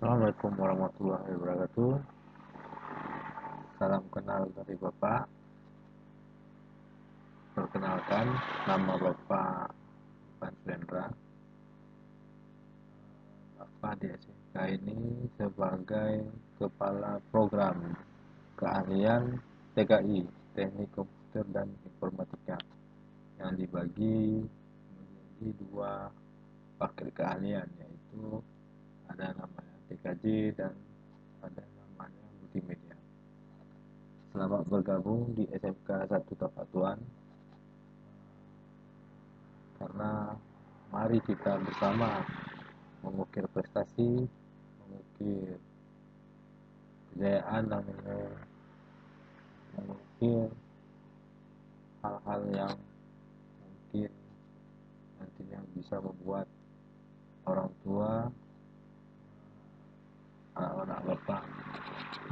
Assalamualaikum warahmatullahi wabarakatuh. Salam kenal dari Bapak. Perkenalkan, nama Bapak Ivan Suendra. Bapak di SMK ini sebagai Kepala Program Keahlian TKI, Teknik Komputer dan Informatika, yang dibagi menjadi dua paket keahlian, yaitu ada namanya TKJ dan ada namanya multimedia. Selamat bergabung di SMK 1 Tapatuan, karena mari kita bersama mengukir prestasi, mengukir kejayaan, dan mengukir hal-hal yang mungkin nantinya bisa membuat orang tua, anak-anak Bapak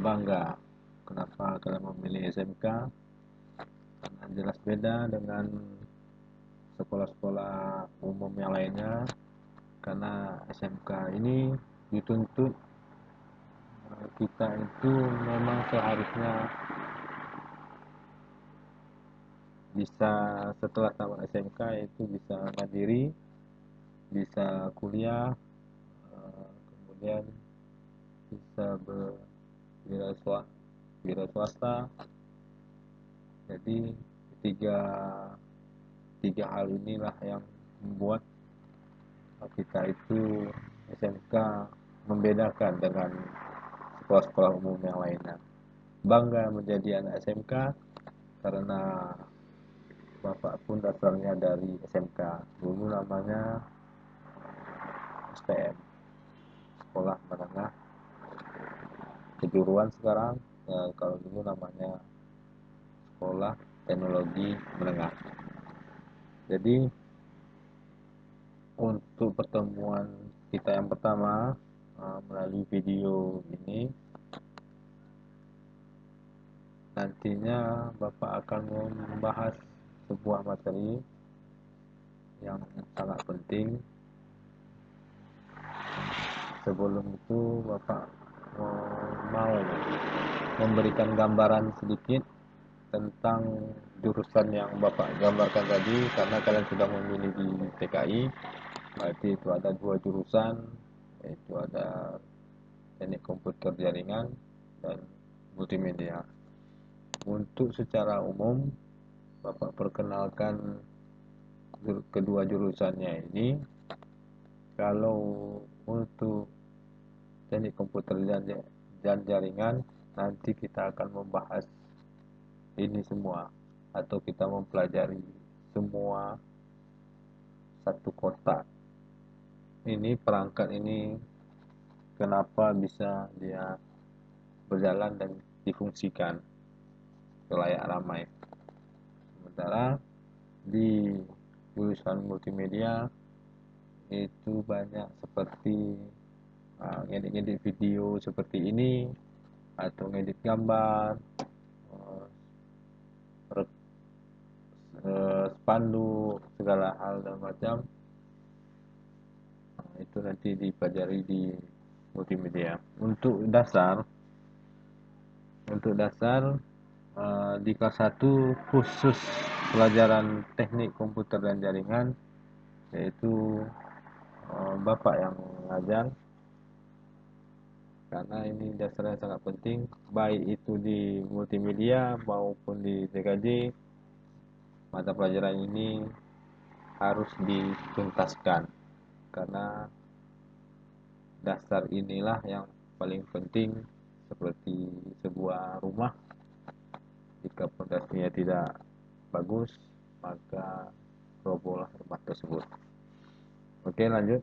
bangga. Kenapa kalian memilih SMK? Karena jelas beda dengan sekolah-sekolah umum yang lainnya, karena SMK ini dituntut kita itu memang seharusnya bisa setelah tamat SMK itu bisa mandiri, bisa kuliah, kemudian bisa berwira swasta. Jadi tiga tiga hal inilah yang membuat kita itu SMK membedakan dengan sekolah-sekolah umum yang lainnya. Bangga menjadi anak SMK karena Bapak pun dasarnya dari SMK. Dulu namanya STM, Sekolah Menengah Kejuruan. Sekarang ya, kalau dulu namanya Sekolah Teknologi Menengah. Jadi untuk pertemuan kita yang pertama melalui video ini, nantinya Bapak akan membahas sebuah materi yang sangat penting. Sebelum itu Bapak mau memberikan gambaran sedikit tentang jurusan yang Bapak gambarkan tadi, karena kalian sudah memilih di TKI. Berarti itu ada dua jurusan, yaitu ada teknik komputer jaringan dan multimedia. Untuk secara umum Bapak perkenalkan kedua jurusannya ini. Kalau untuk teknik komputer dan jaringan, nanti kita akan membahas ini semua, atau kita mempelajari semua satu kotak ini, perangkat ini kenapa bisa dia berjalan dan difungsikan kelayak ramai. Sementara di jurusan multimedia itu banyak seperti ngedit-ngedit video seperti ini, atau ngedit gambar, spanduk, segala hal dan macam. Itu nanti dipelajari di multimedia. Untuk dasar di kelas 1 khusus pelajaran teknik komputer dan jaringan, yaitu Bapak yang mengajar, karena ini dasarnya sangat penting, baik itu di multimedia maupun di TKJ. Mata pelajaran ini harus dituntaskan, karena dasar inilah yang paling penting. Seperti sebuah rumah, jika pondasinya tidak bagus, maka robohlah rumah tersebut. Oke, lanjut.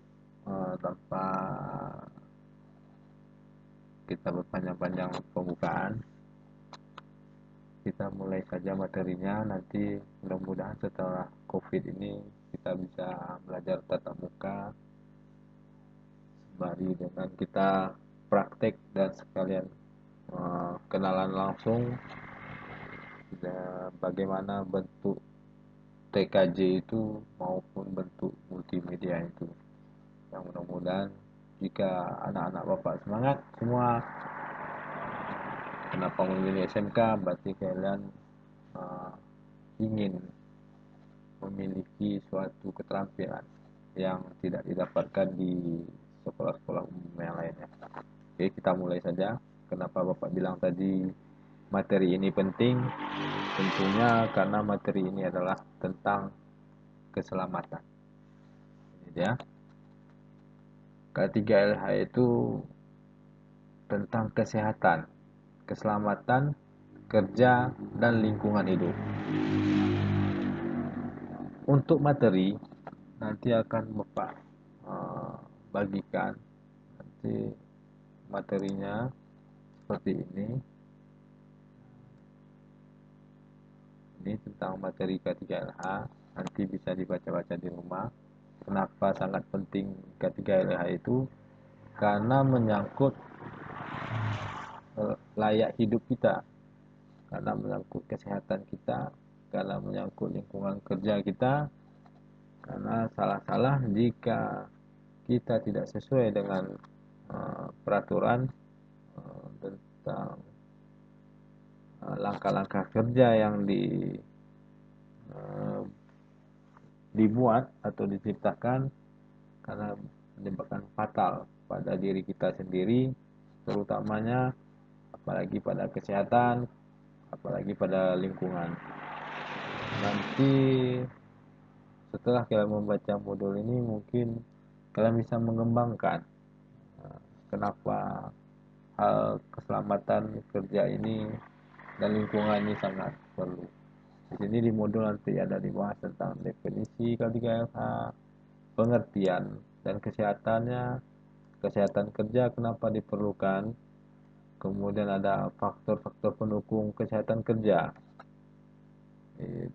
Tanpa kita berpanjang-panjang pembukaan, kita mulai saja materinya. Nanti mudah-mudahan setelah COVID ini kita bisa belajar tatap muka, sembari dengan kita praktek dan sekalian kenalan langsung bagaimana bentuk TKJ itu maupun bentuk multimedia itu. Yang mudah-mudahan Jika anak-anak Bapak semangat semua, kenapa memilih SMK? Berarti kalian ingin memiliki suatu keterampilan yang tidak didapatkan di sekolah-sekolah umum yang lainnya. Oke, kita mulai saja. Kenapa Bapak bilang tadi materi ini penting? Tentunya karena materi ini adalah tentang keselamatan. Ini dia. K3LH itu tentang kesehatan, keselamatan, kerja, dan lingkungan hidup. Untuk materi, nanti akan Bapak bagikan. Nanti materinya seperti ini. Ini tentang materi K3LH. Nanti bisa dibaca-baca di rumah. Kenapa sangat penting K3LH itu? Karena menyangkut layak hidup kita, karena menyangkut kesehatan kita, karena menyangkut lingkungan kerja kita. Karena salah-salah jika kita tidak sesuai dengan peraturan tentang langkah-langkah kerja yang dibuat atau diciptakan, karena menyebabkan fatal pada diri kita sendiri, terutamanya apalagi pada kesehatan, apalagi pada lingkungan. Nanti setelah kalian membaca modul ini, mungkin kalian bisa mengembangkan kenapa hal keselamatan kerja ini dan lingkungan ini sangat perlu. Di sini di modul nanti ada dibahas tentang definisi K3LH, pengertian dan kesehatannya, kesehatan kerja kenapa diperlukan, kemudian ada faktor-faktor pendukung kesehatan kerja,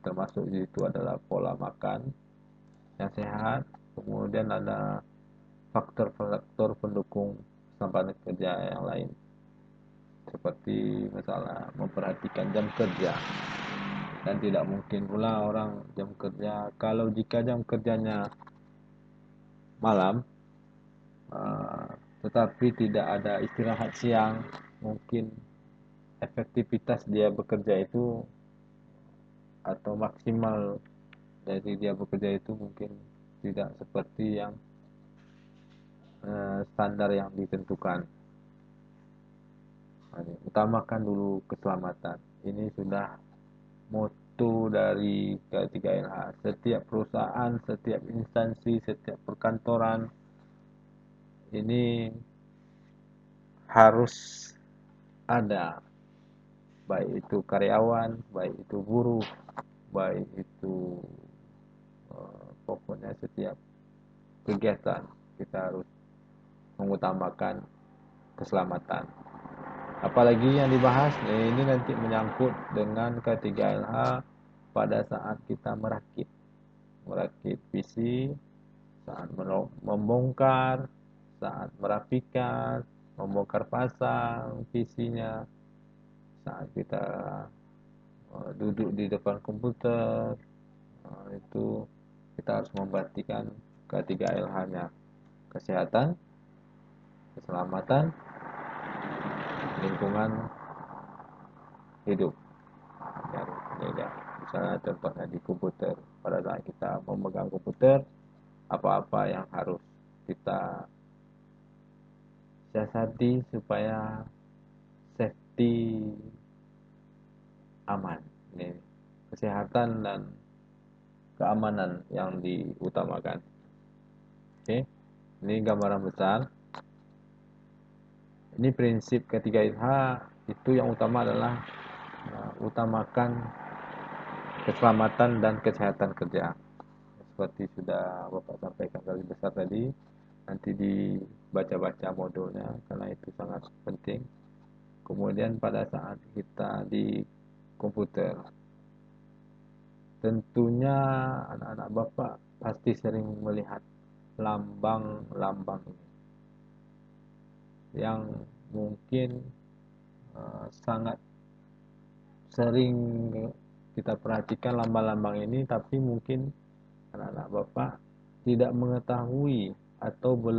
termasuk di situ adalah pola makan yang sehat, kemudian ada faktor-faktor pendukung keselamatan kerja yang lain, seperti masalah memperhatikan jam kerja. Dan tidak mungkin pula orang jam kerja, kalau jika jam kerjanya malam tetapi tidak ada istirahat siang, mungkin efektivitas dia bekerja itu atau maksimal dari dia bekerja itu mungkin tidak seperti yang standar yang ditentukan. Utamakan dulu keselamatan. Ini sudah moto dari K3LH. Setiap perusahaan, setiap instansi, setiap perkantoran ini harus ada, baik itu karyawan, baik itu buruh, baik itu pokoknya setiap kegiatan kita harus mengutamakan keselamatan. Apalagi yang dibahas ini nanti menyangkut dengan K3LH pada saat kita merakit PC, saat membongkar, saat merapikan, membongkar pasang PC-nya, saat kita duduk di depan komputer, itu kita harus memperhatikan K3LH-nya, kesehatan, keselamatan, lingkungan hidup. Ya, misalnya contohnya di komputer, pada saat kita memegang komputer, apa-apa yang harus kita siasati supaya safety aman. Ini kesehatan dan keamanan yang diutamakan. Oke, ini gambaran besar. Ini prinsip K3LH itu yang utama adalah utamakan keselamatan dan kesehatan kerja. Seperti sudah Bapak sampaikan kali besar tadi, nanti dibaca-baca modulnya karena itu sangat penting. Kemudian pada saat kita di komputer, tentunya anak-anak Bapak pasti sering melihat lambang-lambang ini yang mungkin sangat sering kita perhatikan lambang-lambang ini, tapi mungkin anak-anak Bapak tidak mengetahui atau belum